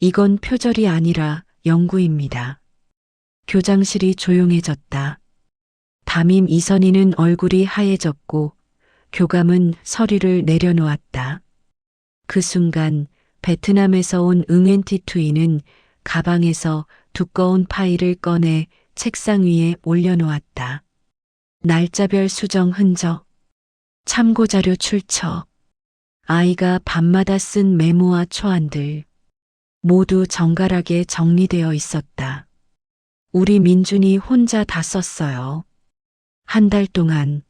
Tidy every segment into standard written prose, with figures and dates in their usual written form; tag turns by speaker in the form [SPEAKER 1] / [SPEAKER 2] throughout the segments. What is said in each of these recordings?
[SPEAKER 1] 이건 표절이 아니라 연구입니다. 교장실이 조용해졌다. 담임 이선희는 얼굴이 하얘졌고 교감은 서류를 내려놓았다. 그 순간 베트남에서 온 응엔티투이는 가방에서 두꺼운 파일을 꺼내 책상 위에 올려놓았다. 날짜별 수정 흔적, 참고자료 출처, 아이가 밤마다 쓴 메모와 초안들, 모두 정갈하게 정리되어 있었다. 우리 민준이 혼자 다 썼어요. 한 달 동안.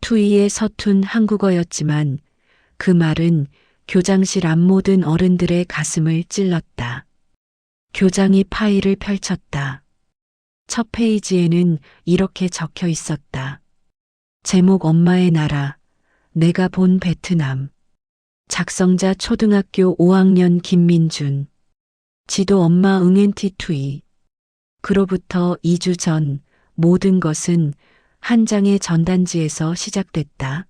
[SPEAKER 1] 투이의 서툰 한국어였지만 그 말은 교장실 앞 모든 어른들의 가슴을 찔렀다. 교장이 파일을 펼쳤다. 첫 페이지에는 이렇게 적혀 있었다. 제목 엄마의 나라, 내가 본 베트남. 작성자 초등학교 5학년 김민준. 지도 엄마 응엔티투이. 그로부터 2주 전 모든 것은 한 장의 전단지에서 시작됐다.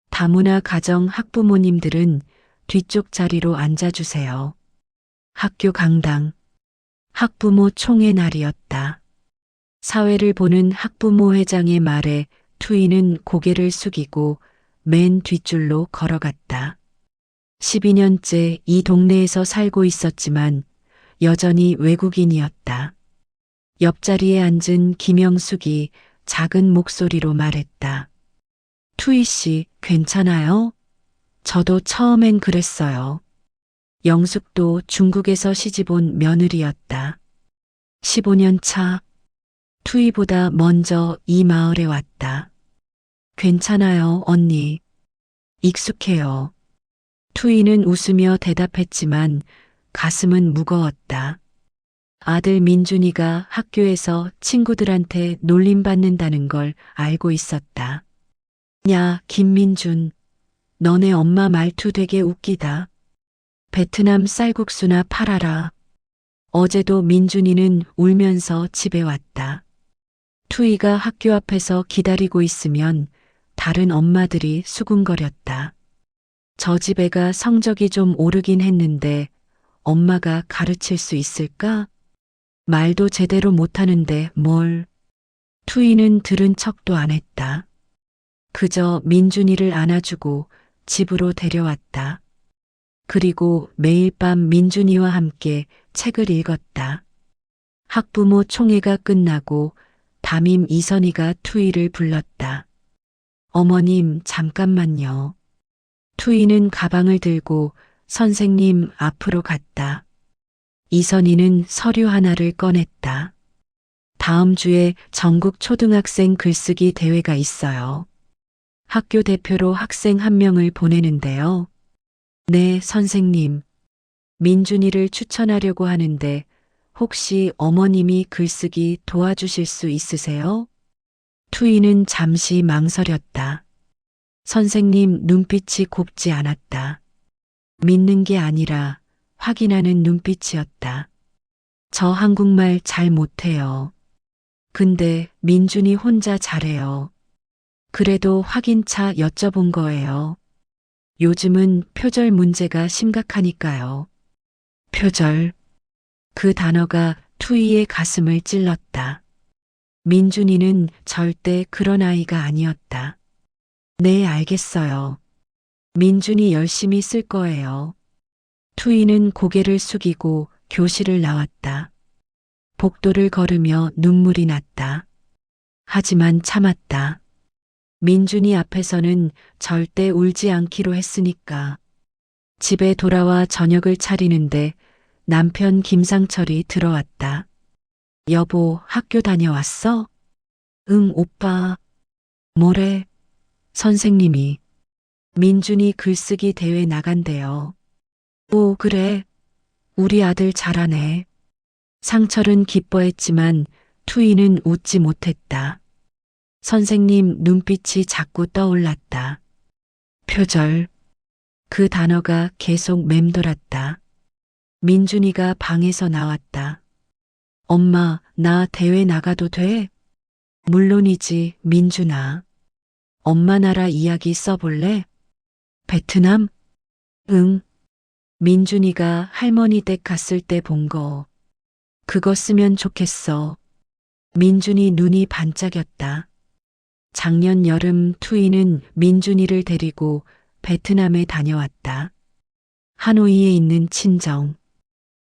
[SPEAKER 1] 다문화 가정 학부모님들은 뒤쪽 자리로 앉아주세요. 학교 강당. 학부모 총회 날이었다. 사회를 보는 학부모 회장의 말에 투이는 고개를 숙이고 맨 뒷줄로 걸어갔다. 12년째 이 동네에서 살고 있었지만 여전히 외국인이었다. 옆자리에 앉은 김영숙이 작은 목소리로 말했다. 투이 씨, 괜찮아요? 저도 처음엔 그랬어요. 영숙도 중국에서 시집온 며느리였다. 15년 차, 투이보다 먼저 이 마을에 왔다. 괜찮아요, 언니. 익숙해요. 투이는 웃으며 대답했지만 가슴은 무거웠다. 아들 민준이가 학교에서 친구들한테 놀림받는다는 걸 알고 있었다. 야, 김민준. 너네 엄마 말투 되게 웃기다. 베트남 쌀국수나 팔아라. 어제도 민준이는 울면서 집에 왔다. 투이가 학교 앞에서 기다리고 있으면 다른 엄마들이 수군거렸다. 저 집 애가 성적이 좀 오르긴 했는데 엄마가 가르칠 수 있을까? 말도 제대로 못하는데 뭘. 투이는 들은 척도 안 했다. 그저 민준이를 안아주고 집으로 데려왔다. 그리고 매일 밤 민준이와 함께 책을 읽었다. 학부모 총회가 끝나고 담임 이선희가 투이를 불렀다. 어머님, 잠깐만요. 투이는 가방을 들고 선생님 앞으로 갔다. 이선희는 서류 하나를 꺼냈다. 다음 주에 전국 초등학생 글쓰기 대회가 있어요. 학교 대표로 학생 한 명을 보내는데요. 네, 선생님. 민준이를 추천하려고 하는데 혹시 어머님이 글쓰기 도와주실 수 있으세요? 투이는 잠시 망설였다. 선생님 눈빛이 곱지 않았다. 믿는 게 아니라 확인하는 눈빛이었다. 저 한국말 잘 못해요. 근데 민준이 혼자 잘해요. 그래도 확인차 여쭤본 거예요. 요즘은 표절 문제가 심각하니까요. 표절. 그 단어가 투이의 가슴을 찔렀다. 민준이는 절대 그런 아이가 아니었다. 네, 알겠어요. 민준이 열심히 쓸 거예요. 투이는 고개를 숙이고 교실을 나왔다. 복도를 걸으며 눈물이 났다. 하지만 참았다. 민준이 앞에서는 절대 울지 않기로 했으니까. 집에 돌아와 저녁을 차리는데 남편 김상철이 들어왔다. 여보, 학교 다녀왔어? 응, 오빠. 뭐래? 선생님이. 민준이 글쓰기 대회 나간대요. 오, 그래. 우리 아들 잘하네. 상철은 기뻐했지만 투이는 웃지 못했다. 선생님 눈빛이 자꾸 떠올랐다. 표절. 그 단어가 계속 맴돌았다. 민준이가 방에서 나왔다. 엄마, 나 대회 나가도 돼? 물론이지, 민준아. 엄마 나라 이야기 써볼래? 베트남? 응. 민준이가 할머니 댁 갔을 때 본 거. 그거 쓰면 좋겠어. 민준이 눈이 반짝였다. 작년 여름 투이는 민준이를 데리고 베트남에 다녀왔다. 하노이에 있는 친정.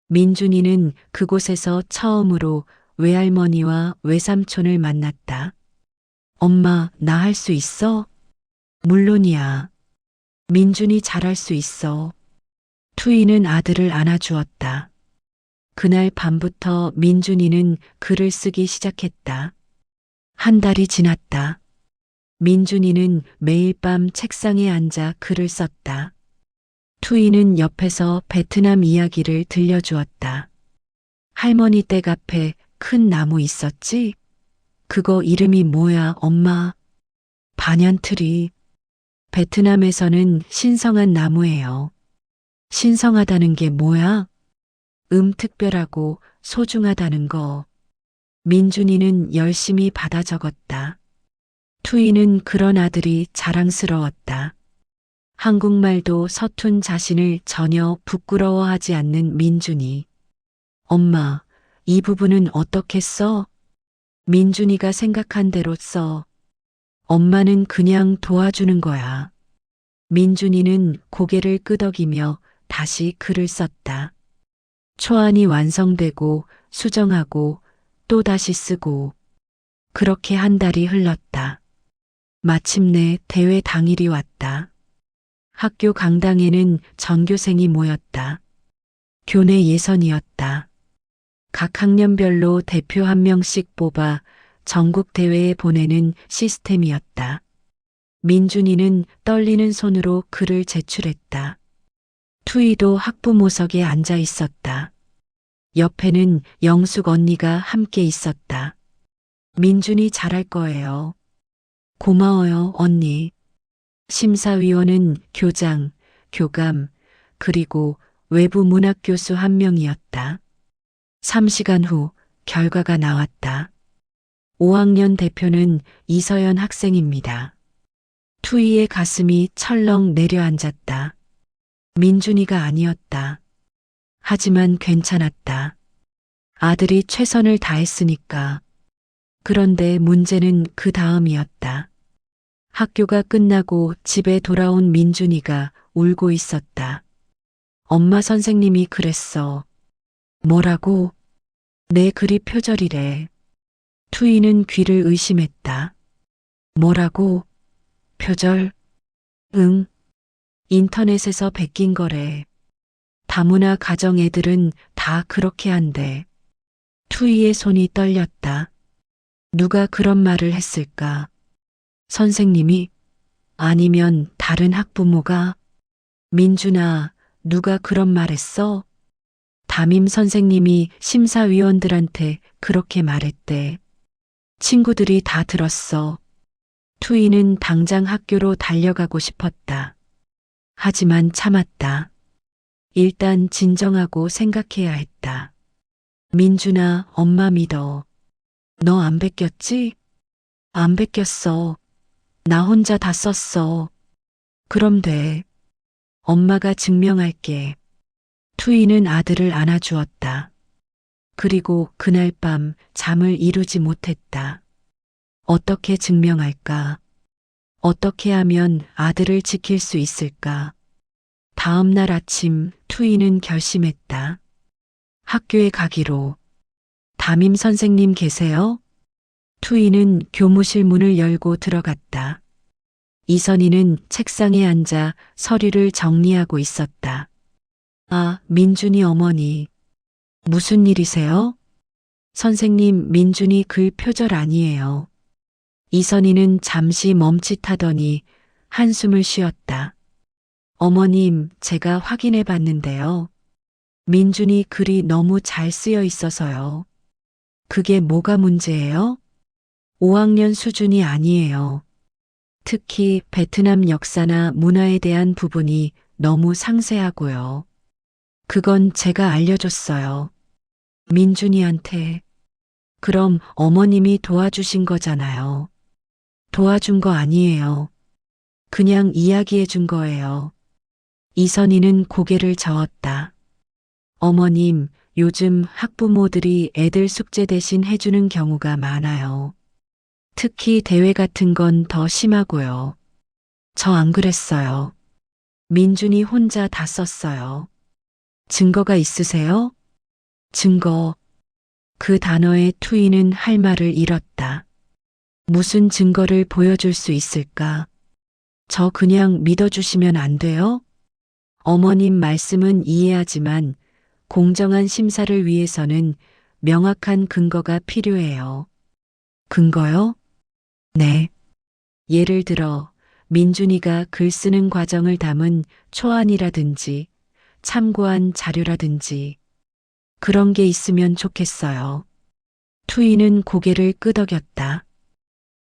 [SPEAKER 1] 민준이는 그곳에서 처음으로 외할머니와 외삼촌을 만났다. 엄마, 나 할 수 있어? 물론이야. 민준이 잘할 수 있어. 투이는 아들을 안아주었다. 그날 밤부터 민준이는 글을 쓰기 시작했다. 한 달이 지났다. 민준이는 매일 밤 책상에 앉아 글을 썼다. 투이는 옆에서 베트남 이야기를 들려주었다. 할머니 댁 앞에 큰 나무 있었지? 그거 이름이 뭐야, 엄마? 반얀트리. 베트남에서는 신성한 나무예요. 신성하다는 게 뭐야? 특별하고 소중하다는 거. 민준이는 열심히 받아 적었다. 투이는 그런 아들이 자랑스러웠다. 한국말도 서툰 자신을 전혀 부끄러워하지 않는 민준이. 엄마, 이 부분은 어떻게 써? 민준이가 생각한 대로 써. 엄마는 그냥 도와주는 거야. 민준이는 고개를 끄덕이며 다시 글을 썼다. 초안이 완성되고 수정하고 또 다시 쓰고 그렇게 한 달이 흘렀다. 마침내 대회 당일이 왔다. 학교 강당에는 전교생이 모였다. 교내 예선이었다. 각 학년별로 대표 한 명씩 뽑아 전국 대회에 보내는 시스템이었다. 민준이는 떨리는 손으로 글을 제출했다. 투이도 학부모석에 앉아 있었다. 옆에는 영숙 언니가 함께 있었다. 민준이 잘할 거예요. 고마워요, 언니. 심사위원은 교장, 교감, 그리고 외부 문학 교수 한 명이었다. 3시간 후 결과가 나왔다. 5학년 대표는 이서연 학생입니다. 투이의 가슴이 철렁 내려앉았다. 민준이가 아니었다. 하지만 괜찮았다. 아들이 최선을 다했으니까. 그런데 문제는 그 다음이었다. 학교가 끝나고 집에 돌아온 민준이가 울고 있었다. 엄마, 선생님이 그랬어. 뭐라고? 내 글이 표절이래. 투이는 귀를 의심했다. 뭐라고? 표절? 응. 인터넷에서 베낀 거래. 다문화 가정 애들은 다 그렇게 한대. 투이의 손이 떨렸다. 누가 그런 말을 했을까? 선생님이? 아니면 다른 학부모가? 민준아, 누가 그런 말 했어? 담임 선생님이 심사위원들한테 그렇게 말했대. 친구들이 다 들었어. 투이는 당장 학교로 달려가고 싶었다. 하지만 참았다. 일단 진정하고 생각해야 했다. 민준아, 엄마 믿어. 너 안 베꼈지? 안 베꼈어. 나 혼자 다 썼어. 그럼 돼. 엄마가 증명할게. 투이는 아들을 안아주었다. 그리고 그날 밤 잠을 이루지 못했다. 어떻게 증명할까? 어떻게 하면 아들을 지킬 수 있을까? 다음 날 아침 투이는 결심했다. 학교에 가기로. 담임 선생님 계세요? 투이는 교무실 문을 열고 들어갔다. 이선희는 책상에 앉아 서류를 정리하고 있었다. 아, 민준이 어머니. 무슨 일이세요? 선생님, 민준이 글 표절 아니에요. 이선희는 잠시 멈칫하더니 한숨을 쉬었다. 어머님, 제가 확인해 봤는데요. 민준이 글이 너무 잘 쓰여 있어서요. 그게 뭐가 문제예요? 5학년 수준이 아니에요. 특히 베트남 역사나 문화에 대한 부분이 너무 상세하고요. 그건 제가 알려줬어요. 민준이한테. 그럼 어머님이 도와주신 거잖아요. 도와준 거 아니에요. 그냥 이야기해 준 거예요. 이선희는 고개를 저었다. 어머님, 요즘 학부모들이 애들 숙제 대신 해주는 경우가 많아요. 특히 대회 같은 건 더 심하고요. 저 안 그랬어요. 민준이 혼자 다 썼어요. 증거가 있으세요? 증거. 그 단어에 투이는 할 말을 잃었다. 무슨 증거를 보여줄 수 있을까? 저 그냥 믿어주시면 안 돼요? 어머님 말씀은 이해하지만 공정한 심사를 위해서는 명확한 근거가 필요해요. 근거요? 네. 예를 들어 민준이가 글 쓰는 과정을 담은 초안이라든지 참고한 자료라든지 그런 게 있으면 좋겠어요. 투이는 고개를 끄덕였다.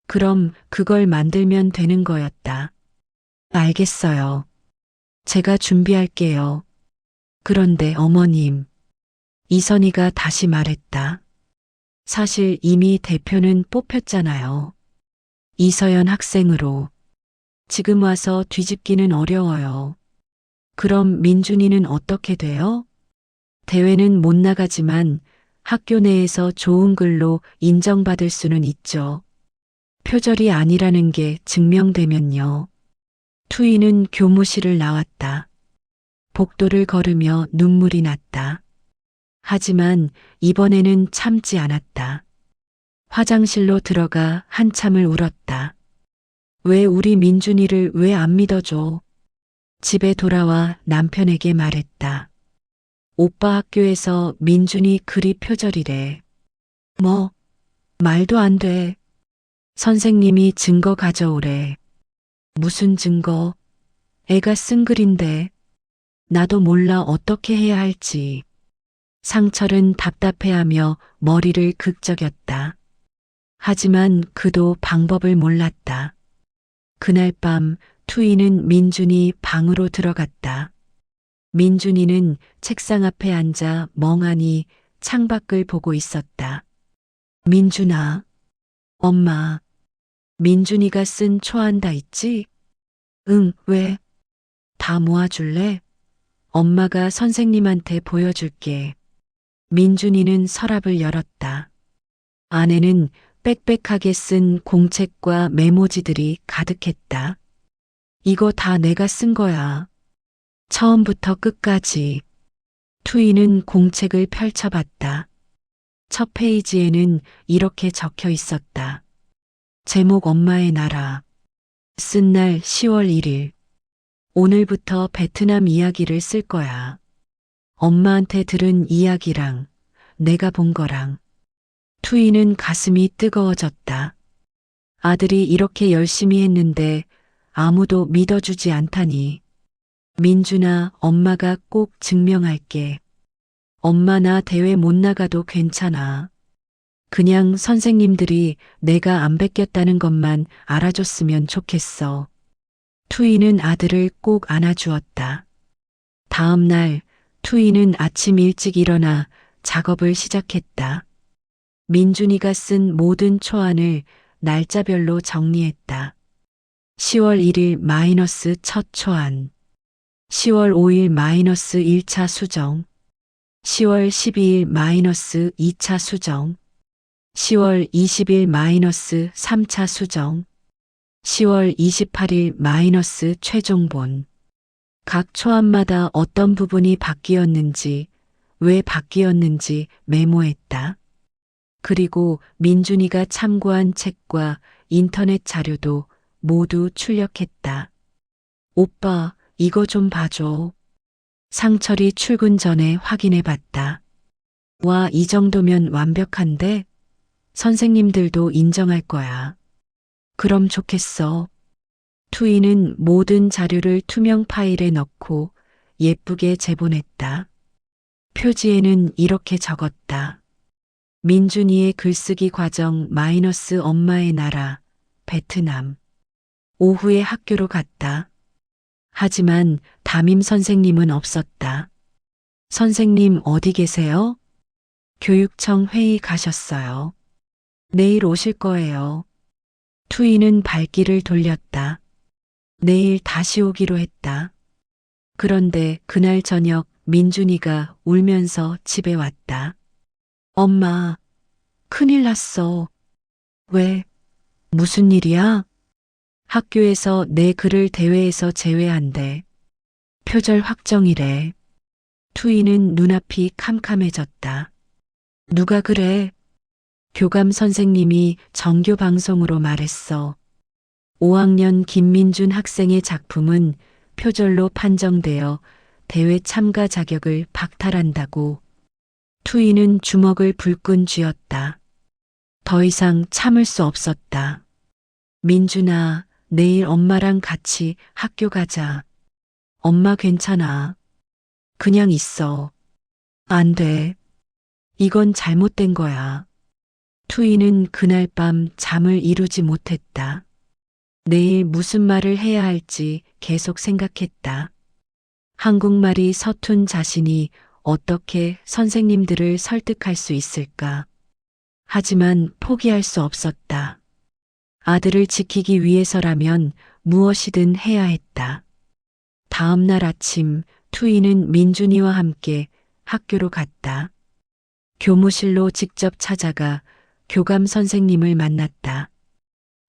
[SPEAKER 1] 그럼 그걸 만들면 되는 거였다. 알겠어요. 제가 준비할게요. 그런데 어머님, 이선희가 다시 말했다. 사실 이미 대표는 뽑혔잖아요. 이서연 학생으로. 지금 와서 뒤집기는 어려워요. 그럼 민준이는 어떻게 돼요? 대회는 못 나가지만 학교 내에서 좋은 글로 인정받을 수는 있죠. 표절이 아니라는 게 증명되면요. 투이는 교무실을 나왔다. 복도를 걸으며 눈물이 났다. 하지만 이번에는 참지 않았다. 화장실로 들어가 한참을 울었다. 왜 우리 민준이를 왜 안 믿어줘? 집에 돌아와 남편에게 말했다. 오빠 학교에서 민준이 글이 표절이래. 뭐? 말도 안 돼. 선생님이 증거 가져오래. 무슨 증거? 애가 쓴 글인데. 나도 몰라 어떻게 해야 할지. 상철은 답답해하며 머리를 극적였다. 하지만 그도 방법을 몰랐다. 그날 밤 투이는 민준이 방으로 들어갔다. 민준이는 책상 앞에 앉아 멍하니 창밖을 보고 있었다. 민준아, 엄마, 민준이가 쓴 초안 다 있지? 응, 왜? 다 모아줄래? 엄마가 선생님한테 보여줄게. 민준이는 서랍을 열었다. 안에는 빽빽하게 쓴 공책과 메모지들이 가득했다. 이거 다 내가 쓴 거야. 처음부터 끝까지. 투이는 공책을 펼쳐봤다. 첫 페이지에는 이렇게 적혀 있었다. 제목 엄마의 나라. 쓴 날 10월 1일. 오늘부터 베트남 이야기를 쓸 거야. 엄마한테 들은 이야기랑 내가 본 거랑. 투이는 가슴이 뜨거워졌다. 아들이 이렇게 열심히 했는데 아무도 믿어주지 않다니. 민준아, 엄마가 꼭 증명할게. 엄마 나 대회 못 나가도 괜찮아. 그냥 선생님들이 내가 안 베꼈다는 것만 알아줬으면 좋겠어. 투이는 아들을 꼭 안아주었다. 다음 날 투이는 아침 일찍 일어나 작업을 시작했다. 민준이가 쓴 모든 초안을 날짜별로 정리했다. 10월 1일 마이너스 첫 초안, 10월 5일 마이너스 1차 수정, 10월 12일 마이너스 2차 수정, 10월 20일 마이너스 3차 수정, 10월 28일 마이너스 최종본. 각 초안마다 어떤 부분이 바뀌었는지, 왜 바뀌었는지 메모했다. 그리고 민준이가 참고한 책과 인터넷 자료도 모두 출력했다. 오빠, 이거 좀 봐줘. 상철이 출근 전에 확인해 봤다. 와, 이 정도면 완벽한데? 선생님들도 인정할 거야. 그럼 좋겠어. 투이는 모든 자료를 투명 파일에 넣고 예쁘게 제본했다. 표지에는 이렇게 적었다. 민준이의 글쓰기 과정 마이너스 엄마의 나라, 베트남. 오후에 학교로 갔다. 하지만 담임 선생님은 없었다. 선생님 어디 계세요? 교육청 회의 가셨어요. 내일 오실 거예요. 투이는 발길을 돌렸다. 내일 다시 오기로 했다. 그런데 그날 저녁 민준이가 울면서 집에 왔다. 엄마, 큰일 났어. 왜? 무슨 일이야? 학교에서 내 글을 대회에서 제외한대. 표절 확정이래. 투이는 눈앞이 캄캄해졌다. 누가 그래? 교감 선생님이 정규 방송으로 말했어. 5학년 김민준 학생의 작품은 표절로 판정되어 대회 참가 자격을 박탈한다고. 투이는 주먹을 불끈 쥐었다. 더 이상 참을 수 없었다. 민준아, 내일 엄마랑 같이 학교 가자. 엄마 괜찮아. 그냥 있어. 안 돼. 이건 잘못된 거야. 투이는 그날 밤 잠을 이루지 못했다. 내일 무슨 말을 해야 할지 계속 생각했다. 한국말이 서툰 자신이 어떻게 선생님들을 설득할 수 있을까? 하지만 포기할 수 없었다. 아들을 지키기 위해서라면 무엇이든 해야 했다. 다음 날 아침 투이는 민준이와 함께 학교로 갔다. 교무실로 직접 찾아가 교감 선생님을 만났다.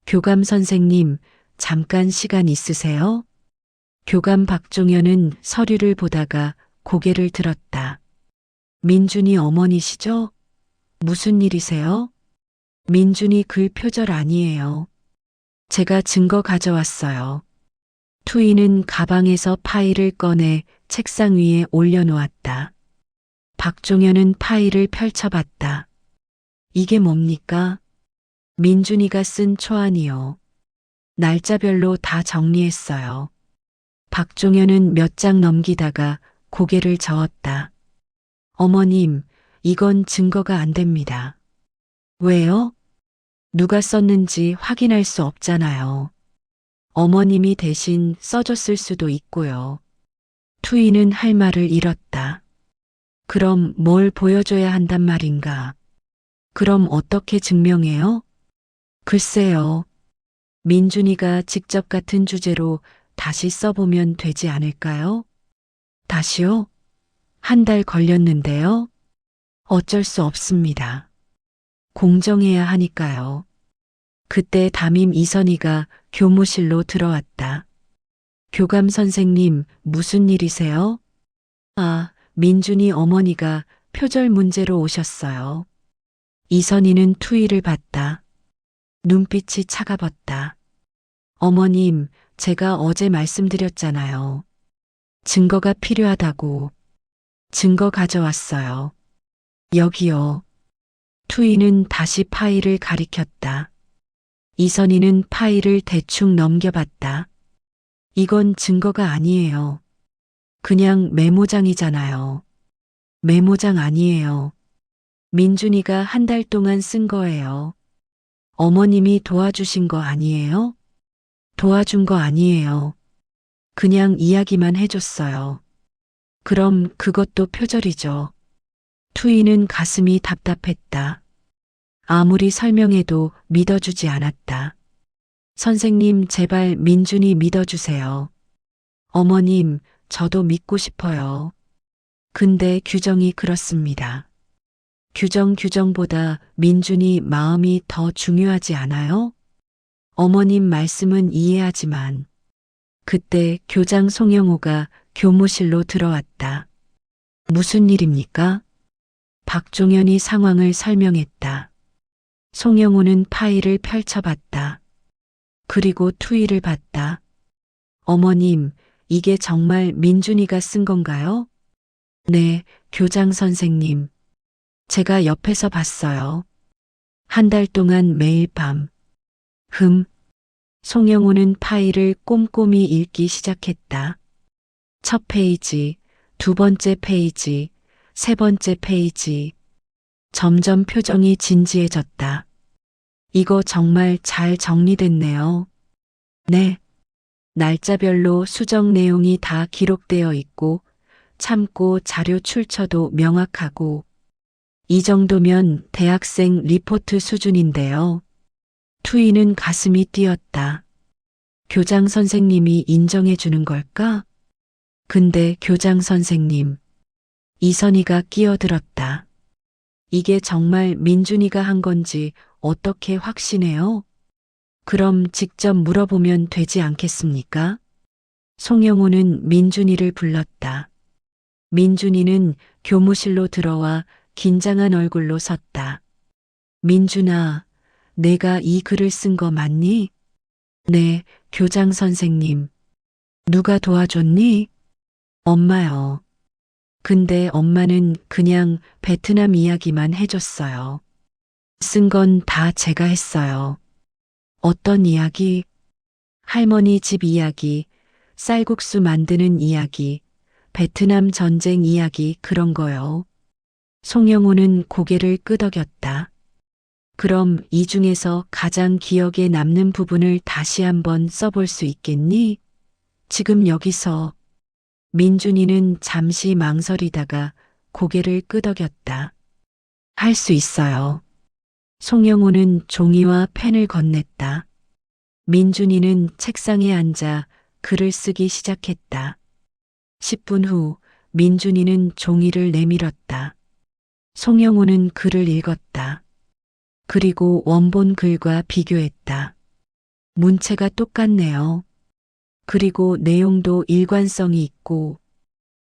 [SPEAKER 1] 교감 선생님, 잠깐 시간 있으세요? 교감 박종현은 서류를 보다가 고개를 들었다. 민준이 어머니시죠? 무슨 일이세요? 민준이 글 표절 아니에요. 제가 증거 가져왔어요. 투이는 가방에서 파일을 꺼내 책상 위에 올려놓았다. 박종현은 파일을 펼쳐봤다. 이게 뭡니까? 민준이가 쓴 초안이요. 날짜별로 다 정리했어요. 박종현은 몇 장 넘기다가 고개를 저었다. 어머님, 이건 증거가 안 됩니다. 왜요? 누가 썼는지 확인할 수 없잖아요. 어머님이 대신 써줬을 수도 있고요. 투이는 할 말을 잃었다. 그럼 뭘 보여줘야 한단 말인가? 그럼 어떻게 증명해요? 글쎄요. 민준이가 직접 같은 주제로 다시 써보면 되지 않을까요? 다시요? 한 달 걸렸는데요. 어쩔 수 없습니다. 공정해야 하니까요. 그때 담임 이선희가 교무실로 들어왔다. 교감 선생님, 무슨 일이세요? 아, 민준이 어머니가 표절 문제로 오셨어요. 이선희는 투이를 봤다. 눈빛이 차가웠다. 어머님, 제가 어제 말씀드렸잖아요. 증거가 필요하다고. 증거 가져왔어요. 여기요. 투이는 다시 파일을 가리켰다. 이선희는 파일을 대충 넘겨봤다. 이건 증거가 아니에요. 그냥 메모장이잖아요. 메모장 아니에요. 민준이가 한 달 동안 쓴 거예요. 어머님이 도와주신 거 아니에요? 도와준 거 아니에요. 그냥 이야기만 해줬어요. 그럼 그것도 표절이죠. 투이는 가슴이 답답했다. 아무리 설명해도 믿어주지 않았다. 선생님, 제발 민준이 믿어주세요. 어머님, 저도 믿고 싶어요. 근데 규정이 그렇습니다. 규정보다 민준이 마음이 더 중요하지 않아요? 어머님 말씀은 이해하지만. 그때 교장 송영호가 교무실로 들어왔다. 무슨 일입니까? 박종현이 상황을 설명했다. 송영호는 파일을 펼쳐봤다. 그리고 투이를 봤다. 어머님, 이게 정말 민준이가 쓴 건가요? 네, 교장 선생님. 제가 옆에서 봤어요. 한 달 동안 매일 밤. 송영호는 파일을 꼼꼼히 읽기 시작했다. 첫 페이지, 두 번째 페이지, 세 번째 페이지. 점점 표정이 진지해졌다. 이거 정말 잘 정리됐네요. 네. 날짜별로 수정 내용이 다 기록되어 있고, 참고 자료 출처도 명확하고, 이 정도면 대학생 리포트 수준인데요. 투이는 가슴이 뛰었다. 교장 선생님이 인정해 주는 걸까? 근데 교장 선생님, 이선희가 끼어들었다. 이게 정말 민준이가 한 건지 어떻게 확신해요? 그럼 직접 물어보면 되지 않겠습니까? 송영호는 민준이를 불렀다. 민준이는 교무실로 들어와 긴장한 얼굴로 섰다. 민준아, 내가 이 글을 쓴 거 맞니? 네, 교장 선생님. 누가 도와줬니? 엄마요. 근데 엄마는 그냥 베트남 이야기만 해줬어요. 쓴 건 다 제가 했어요. 어떤 이야기? 할머니 집 이야기, 쌀국수 만드는 이야기, 베트남 전쟁 이야기 그런 거요. 송영호는 고개를 끄덕였다. 그럼 이 중에서 가장 기억에 남는 부분을 다시 한번 써볼 수 있겠니? 지금 여기서. 민준이는 잠시 망설이다가 고개를 끄덕였다. 할 수 있어요. 송영호는 종이와 펜을 건넸다. 민준이는 책상에 앉아 글을 쓰기 시작했다. 10분 후 민준이는 종이를 내밀었다. 송영호는 글을 읽었다. 그리고 원본 글과 비교했다. 문체가 똑같네요. 그리고 내용도 일관성이 있고.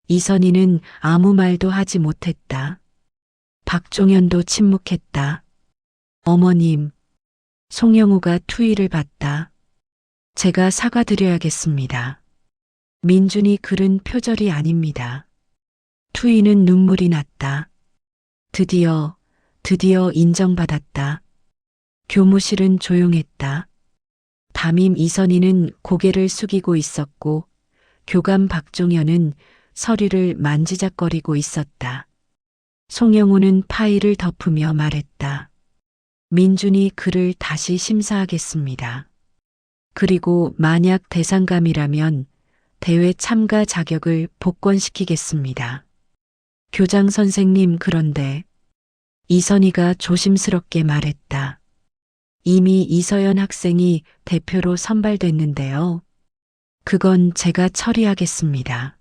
[SPEAKER 1] 이선희는 아무 말도 하지 못했다. 박종현도 침묵했다. 어머님, 송영호가 투의를 받다. 제가 사과드려야겠습니다. 민준이 글은 표절이 아닙니다. 투의는 눈물이 났다. 드디어 인정받았다. 교무실은 조용했다. 담임 이선희는 고개를 숙이고 있었고 교감 박종현은 서류를 만지작거리고 있었다. 송영호는 파일을 덮으며 말했다. 민준이 글을 다시 심사하겠습니다. 그리고 만약 대상감이라면 대회 참가 자격을 복권시키겠습니다. 교장 선생님 그런데 이선희가 조심스럽게 말했다. 이미 이서연 학생이 대표로 선발됐는데요. 그건 제가 처리하겠습니다.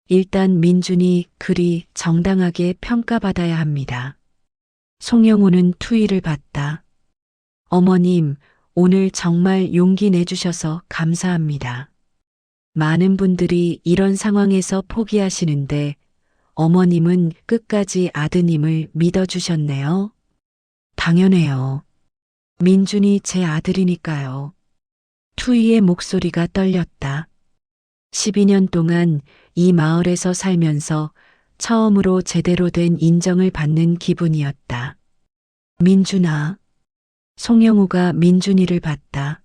[SPEAKER 1] 일단 민준이 글이 정당하게 평가받아야 합니다. 송영호는 투의를 받다. 어머님, 오늘 정말 용기 내주셔서 감사합니다. 많은 분들이 이런 상황에서 포기하시는데 어머님은 끝까지 아드님을 믿어주셨네요. 당연해요. 민준이 제 아들이니까요. 투이의 목소리가 떨렸다. 12년 동안 이 마을에서 살면서 처음으로 제대로 된 인정을 받는 기분이었다. 민준아. 송영호가 민준이를 봤다.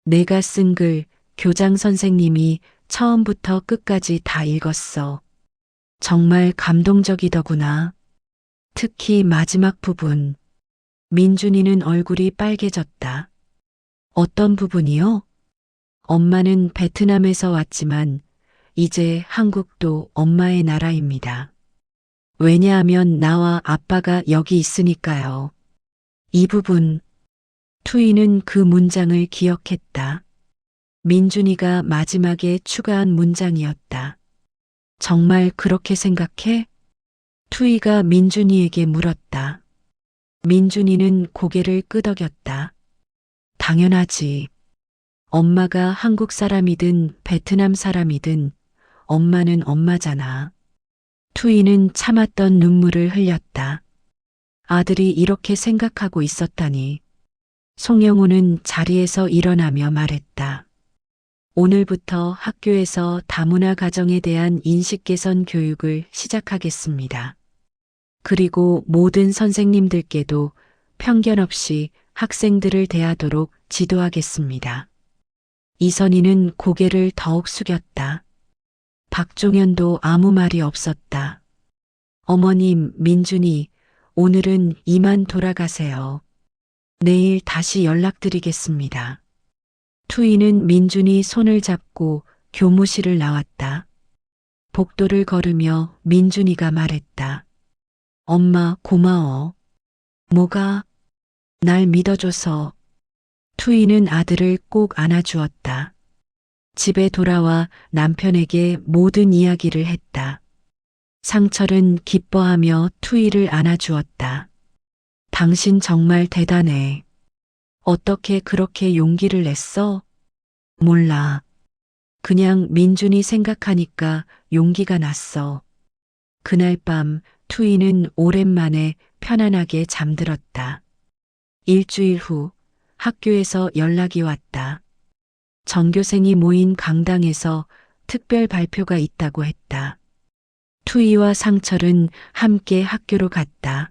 [SPEAKER 1] 내가 쓴 글 교장 선생님이 처음부터 끝까지 다 읽었어. 정말 감동적이더구나. 특히 마지막 부분. 민준이는 얼굴이 빨개졌다. 어떤 부분이요? 엄마는 베트남에서 왔지만 이제 한국도 엄마의 나라입니다. 왜냐하면 나와 아빠가 여기 있으니까요. 이 부분. 투이는 그 문장을 기억했다. 민준이가 마지막에 추가한 문장이었다. 정말 그렇게 생각해? 투이가 민준이에게 물었다. 민준이는 고개를 끄덕였다. 당연하지. 엄마가 한국 사람이든 베트남 사람이든 엄마는 엄마잖아. 투이는 참았던 눈물을 흘렸다. 아들이 이렇게 생각하고 있었다니. 송영호는 자리에서 일어나며 말했다. 오늘부터 학교에서 다문화 가정에 대한 인식 개선 교육을 시작하겠습니다. 그리고 모든 선생님들께도 편견 없이 학생들을 대하도록 지도하겠습니다. 이선희는 고개를 더욱 숙였다. 박종현도 아무 말이 없었다. 어머님, 민준이, 오늘은 이만 돌아가세요. 내일 다시 연락드리겠습니다. 투이는 민준이 손을 잡고 교무실을 나왔다. 복도를 걸으며 민준이가 말했다. 엄마 고마워. 뭐가? 날 믿어줘서. 투이는 아들을 꼭 안아주었다. 집에 돌아와 남편에게 모든 이야기를 했다. 상철은 기뻐하며 투이를 안아주었다. 당신 정말 대단해. 어떻게 그렇게 용기를 냈어? 몰라. 그냥 민준이 생각하니까 용기가 났어. 그날 밤 투이는 오랜만에 편안하게 잠들었다. 일주일 후 학교에서 연락이 왔다. 전교생이 모인 강당에서 특별 발표가 있다고 했다. 투이와 상철은 함께 학교로 갔다.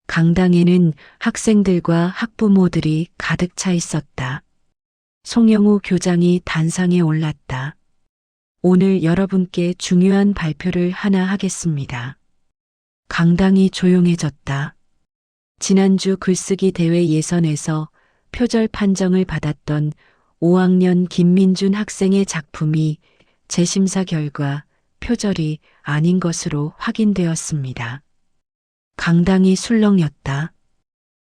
[SPEAKER 1] 강당에는 학생들과 학부모들이 가득 차 있었다. 송영우 교장이 단상에 올랐다. 오늘 여러분께 중요한 발표를 하나 하겠습니다. 강당이 조용해졌다. 지난주 글쓰기 대회 예선에서 표절 판정을 받았던 5학년 김민준 학생의 작품이 재심사 결과 표절이 아닌 것으로 확인되었습니다. 강당이 술렁였다.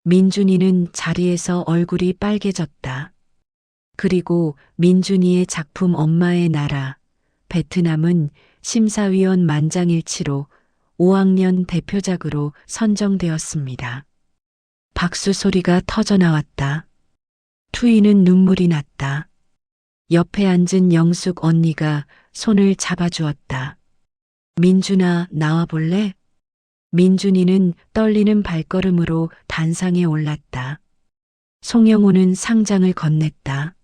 [SPEAKER 1] 민준이는 자리에서 얼굴이 빨개졌다. 그리고 민준이의 작품 엄마의 나라, 베트남은 심사위원 만장일치로 5학년 대표작으로 선정되었습니다. 박수 소리가 터져나왔다. 투이는 눈물이 났다. 옆에 앉은 영숙 언니가 손을 잡아주었다. 민준아, 나와볼래? 민준이는 떨리는 발걸음으로 단상에 올랐다. 송영호는 상장을 건넸다.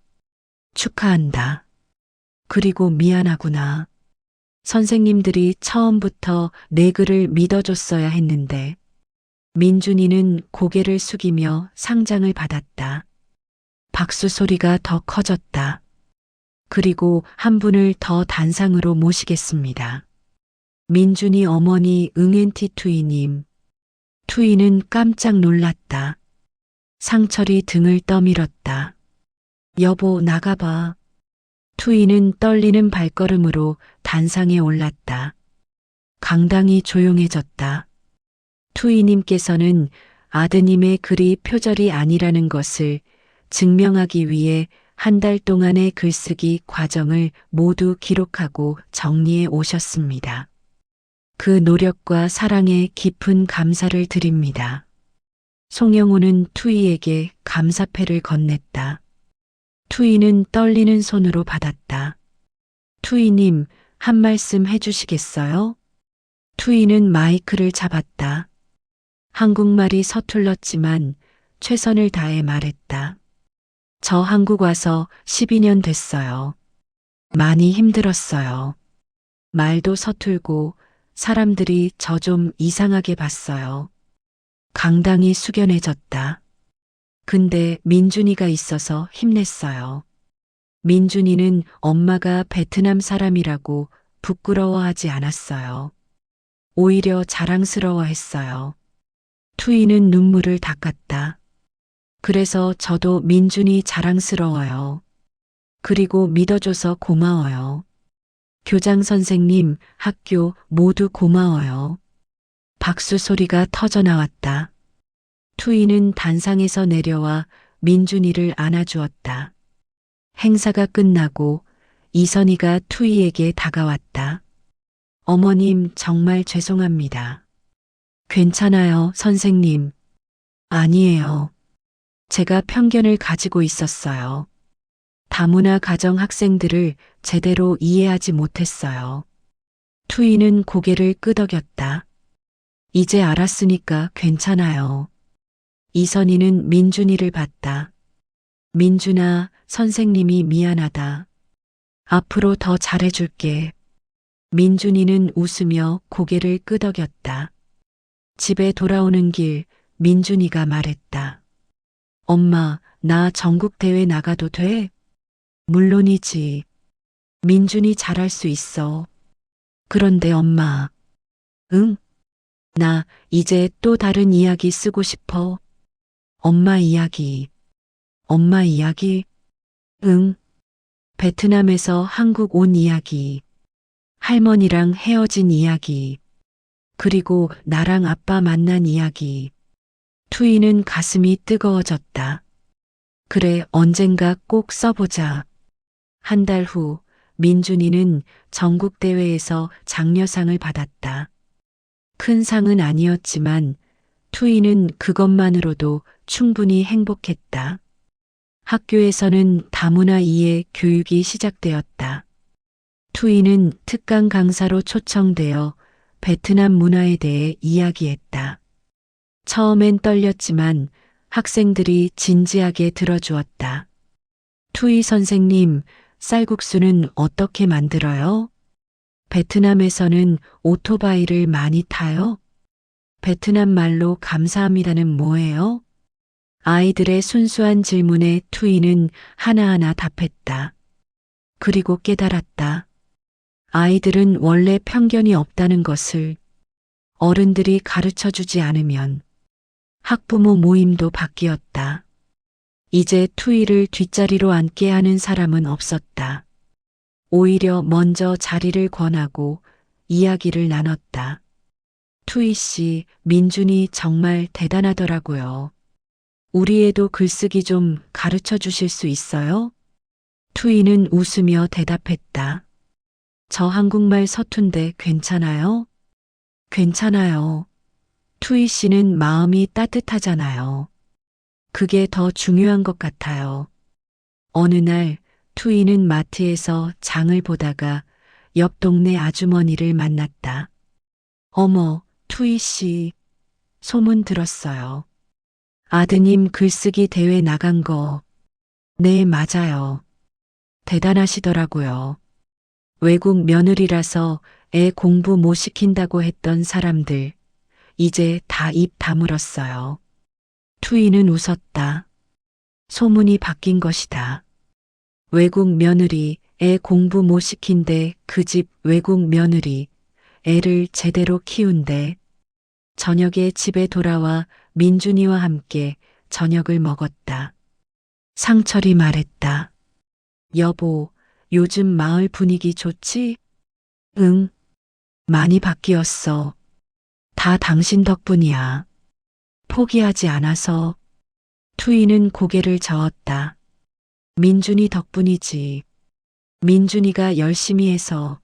[SPEAKER 1] 축하한다. 그리고 미안하구나. 선생님들이 처음부터 내 글을 믿어줬어야 했는데. 민준이는 고개를 숙이며 상장을 받았다. 박수 소리가 더 커졌다. 그리고 한 분을 더 단상으로 모시겠습니다. 민준이 어머니 응앤티 투이님. 투이는 깜짝 놀랐다. 상철이 등을 떠밀었다. 여보, 나가봐. 투이는 떨리는 발걸음으로 단상에 올랐다. 강당이 조용해졌다. 투이님께서는 아드님의 글이 표절이 아니라는 것을 증명하기 위해 한 달 동안의 글쓰기 과정을 모두 기록하고 정리해 오셨습니다. 그 노력과 사랑에 깊은 감사를 드립니다. 송영호는 투이에게 감사패를 건넸다. 투이는 떨리는 손으로 받았다. 투이님, 한 말씀 해주시겠어요? 투이는 마이크를 잡았다. 한국말이 서툴렀지만 최선을 다해 말했다. 저 한국 와서 12년 됐어요. 많이 힘들었어요. 말도 서툴고 사람들이 저 좀 이상하게 봤어요. 강당이 숙연해졌다. 근데 민준이가 있어서 힘냈어요. 민준이는 엄마가 베트남 사람이라고 부끄러워하지 않았어요. 오히려 자랑스러워했어요. 투이는 눈물을 닦았다. 그래서 저도 민준이 자랑스러워요. 그리고 믿어줘서 고마워요. 교장 선생님, 학교 모두 고마워요. 박수 소리가 터져나왔다. 투이는 단상에서 내려와 민준이를 안아주었다. 행사가 끝나고 이선희가 투이에게 다가왔다. 어머님, 정말 죄송합니다. 괜찮아요, 선생님. 아니에요. 제가 편견을 가지고 있었어요. 다문화 가정 학생들을 제대로 이해하지 못했어요. 투이는 고개를 끄덕였다. 이제 알았으니까 괜찮아요. 이선희는 민준이를 봤다. 민준아, 선생님이 미안하다. 앞으로 더 잘해줄게. 민준이는 웃으며 고개를 끄덕였다. 집에 돌아오는 길 민준이가 말했다. 엄마, 나 전국대회 나가도 돼? 물론이지. 민준이 잘할 수 있어. 그런데 엄마. 응? 나 이제 또 다른 이야기 쓰고 싶어. 엄마 이야기. 엄마 이야기? 응. 베트남에서 한국 온 이야기. 할머니랑 헤어진 이야기. 그리고 나랑 아빠 만난 이야기. 투이는 가슴이 뜨거워졌다. 그래, 언젠가 꼭 써보자. 한 달 후 민준이는 전국대회에서 장려상을 받았다. 큰 상은 아니었지만 투이는 그것만으로도 충분히 행복했다. 학교에서는 다문화 이해 교육이 시작되었다. 투이는 특강 강사로 초청되어 베트남 문화에 대해 이야기했다. 처음엔 떨렸지만 학생들이 진지하게 들어주었다. 투이 선생님, 쌀국수는 어떻게 만들어요? 베트남에서는 오토바이를 많이 타요? 베트남 말로 감사합니다는 뭐예요? 아이들의 순수한 질문에 투이는 하나하나 답했다. 그리고 깨달았다. 아이들은 원래 편견이 없다는 것을 어른들이 가르쳐 주지 않으면. 학부모 모임도 바뀌었다. 이제 투이를 뒷자리로 앉게 하는 사람은 없었다. 오히려 먼저 자리를 권하고 이야기를 나눴다. 투이 씨, 민준이 정말 대단하더라고요. 우리 애도 글쓰기 좀 가르쳐 주실 수 있어요? 투이는 웃으며 대답했다. 저 한국말 서툰데 괜찮아요? 괜찮아요. 투이 씨는 마음이 따뜻하잖아요. 그게 더 중요한 것 같아요. 어느 날 투이는 마트에서 장을 보다가 옆 동네 아주머니를 만났다. 어머, 투이 씨, 소문 들었어요. 아드님 글쓰기 대회 나간 거. 네, 맞아요. 대단하시더라고요. 외국 며느리라서 애 공부 못 시킨다고 했던 사람들, 이제 다 입 다물었어요. 투이는 웃었다. 소문이 바뀐 것이다. 외국 며느리, 애 공부 못 시킨대 그 집 외국 며느리, 애를 제대로 키운대. 저녁에 집에 돌아와 민준이와 함께 저녁을 먹었다. 상철이 말했다. 여보, 요즘 마을 분위기 좋지? 응, 많이 바뀌었어. 다 당신 덕분이야. 포기하지 않아서. 투이는 고개를 저었다. 민준이 덕분이지. 민준이가 열심히 해서.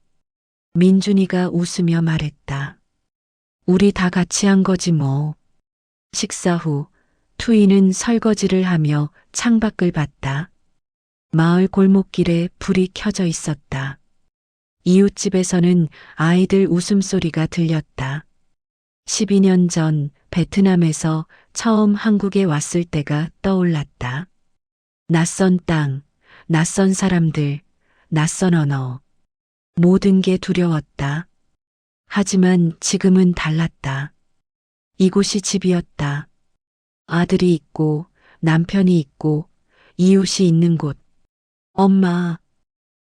[SPEAKER 1] 민준이가 웃으며 말했다. 우리 다 같이 한 거지 뭐. 식사 후 투이는 설거지를 하며 창밖을 봤다. 마을 골목길에 불이 켜져 있었다. 이웃집에서는 아이들 웃음소리가 들렸다. 12년 전 베트남에서 처음 한국에 왔을 때가 떠올랐다. 낯선 땅, 낯선 사람들, 낯선 언어. 모든 게 두려웠다. 하지만 지금은 달랐다. 이곳이 집이었다. 아들이 있고 남편이 있고 이웃이 있는 곳. 엄마,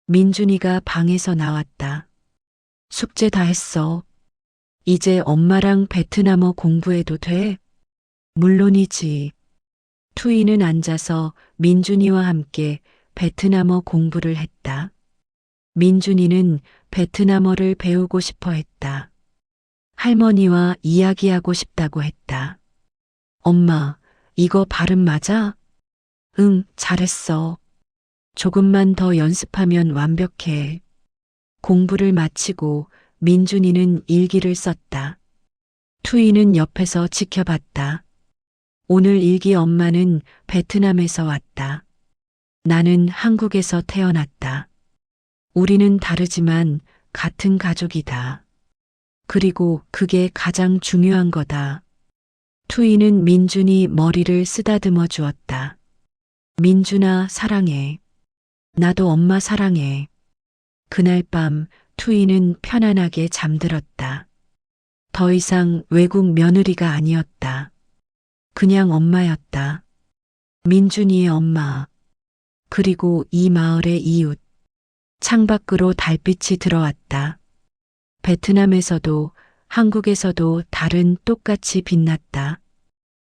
[SPEAKER 1] 민준이가 방에서 나왔다. 숙제 다 했어. 이제 엄마랑 베트남어 공부해도 돼? 물론이지. 투이는 앉아서 민준이와 함께 베트남어 공부를 했다. 민준이는 베트남어를 배우고 싶어 했다. 할머니와 이야기하고 싶다고 했다. 엄마, 이거 발음 맞아? 응, 잘했어. 조금만 더 연습하면 완벽해. 공부를 마치고 민준이는 일기를 썼다. 투이는 옆에서 지켜봤다. 오늘 일기 엄마는 베트남에서 왔다. 나는 한국에서 태어났다. 우리는 다르지만 같은 가족이다. 그리고 그게 가장 중요한 거다. 투이는 민준이 머리를 쓰다듬어 주었다. 민준아, 사랑해. 나도 엄마 사랑해. 그날 밤 투이는 편안하게 잠들었다. 더 이상 외국 며느리가 아니었다. 그냥 엄마였다. 민준이의 엄마. 그리고 이 마을의 이웃. 창밖으로 달빛이 들어왔다. 베트남에서도 한국에서도 달은 똑같이 빛났다.